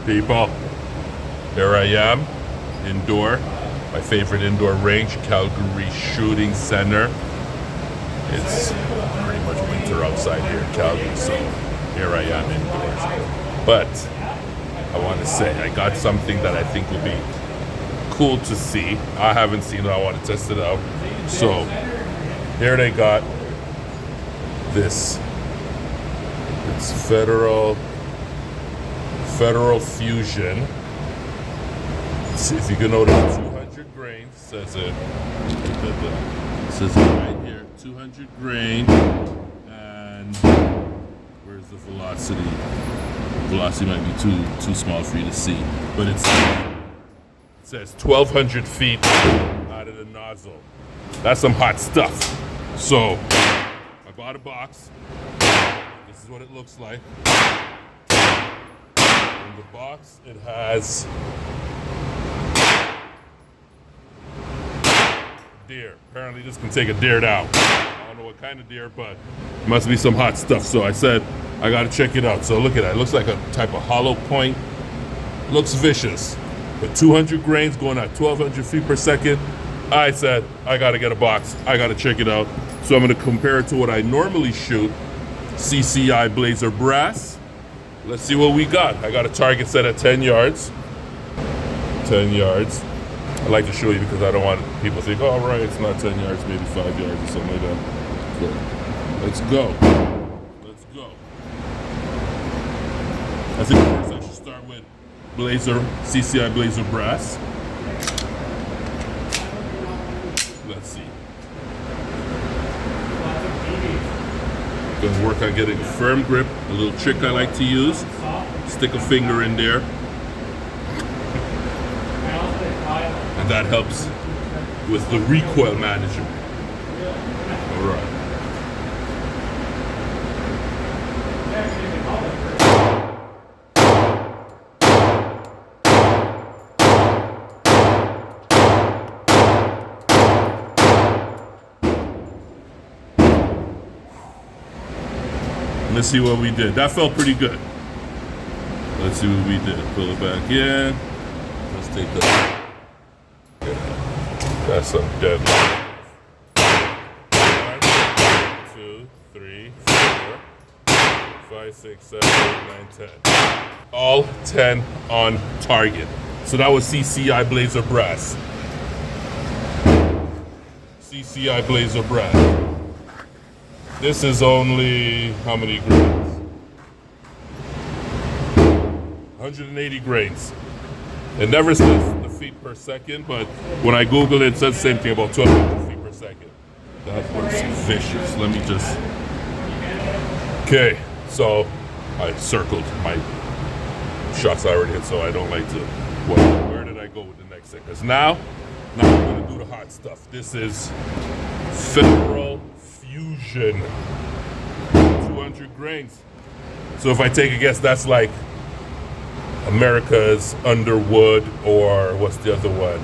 People, here I am, indoor, my favorite indoor range, Calgary Shooting Center. It's pretty much winter outside here in Calgary, so here I am indoors. But I want to say, I got something that I think will be cool to see. I haven't seen it, I want to test it out. So, here they got this. It's Federal Fusion. Let's see if you can notice 200 grains, says it. Says it right here, 200 grain. And where's the velocity? Velocity might be too small for you to see, but it says 1,200 feet out of the nozzle. That's some hot stuff. So I bought a box. This is what it looks like. In the box, it has deer. Apparently, this can take a deer down. I don't know what kind of deer, but it must be some hot stuff. So I said, I gotta check it out. So look at that. It looks like a type of hollow point. Looks vicious. But 200 grains going at 1,200 feet per second. I said, I gotta get a box. I gotta check it out. So I'm gonna compare it to what I normally shoot. CCI Blazer Brass. Let's see what we got. I got a target set at 10 yards. 10 yards. I like to show you because I don't want people to think, oh, right, it's not 10 yards, maybe 5 yards or something like that. So, let's go. Let's go. I think first I should start with CCI Blazer Brass. Let's see. Gonna work on getting firm grip. A little trick I like to use. Stick a finger in there. And that helps with the recoil management. All right. Let's see what we did. That felt pretty good. Let's see what we did. Pull it back in. Let's take that. That's some dead line. 1, 2, 3, 4, 5, 6, 7, 8, 9, 10. All 10 on target. So that was CCI Blazer Brass. CCI Blazer Brass. This is only how many grains? 180 grains. It never says the feet per second, but when I Google it, it says the same thing about 1,200 feet per second. That was vicious. Let me just. Okay, so I circled my shots I already hit, so I don't like to. Where did I go with the next thing? Because now we're going to do the hot stuff. This is Federal Fusion. 200 grains. So if I take a guess, that's like America's Underwood, or what's the other one?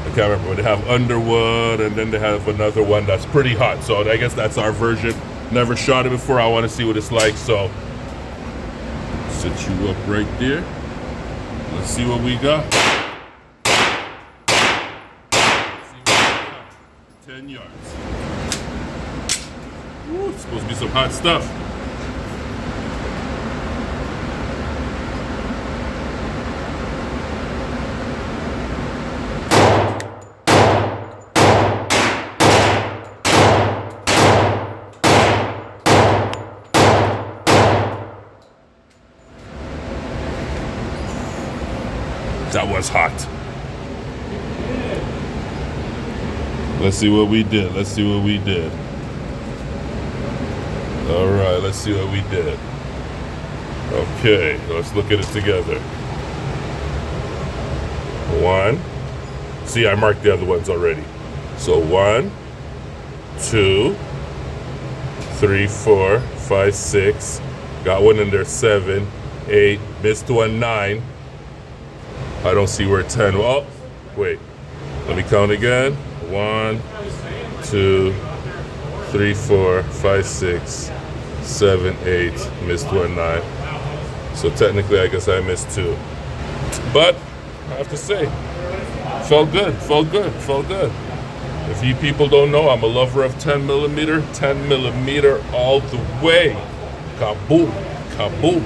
I can't remember. They have Underwood, and then they have another one that's pretty hot. So I guess that's our version. Never shot it before. I want to see what it's like. So set you up right there. Let's see what we got. 10 yards. Ooh, it's supposed to be some hot stuff. That was hot. Let's see what we did. Let's see what we did. All right, let's see what we did. Okay, let's look at it together. 1. See, I marked the other ones already. So 1, 2, 3, 4, 5, 6. Got one in there, 7, 8. Missed one, 9. I don't see where 10. Oh, wait. Let me count again. 1, 2, 3, 4, 5, 6, 7, 8. Missed one, 9. So technically, I guess I missed 2. But I have to say, felt good, felt good, felt good. If you people don't know, I'm a lover of 10 millimeter all the way. Kaboom, kaboom.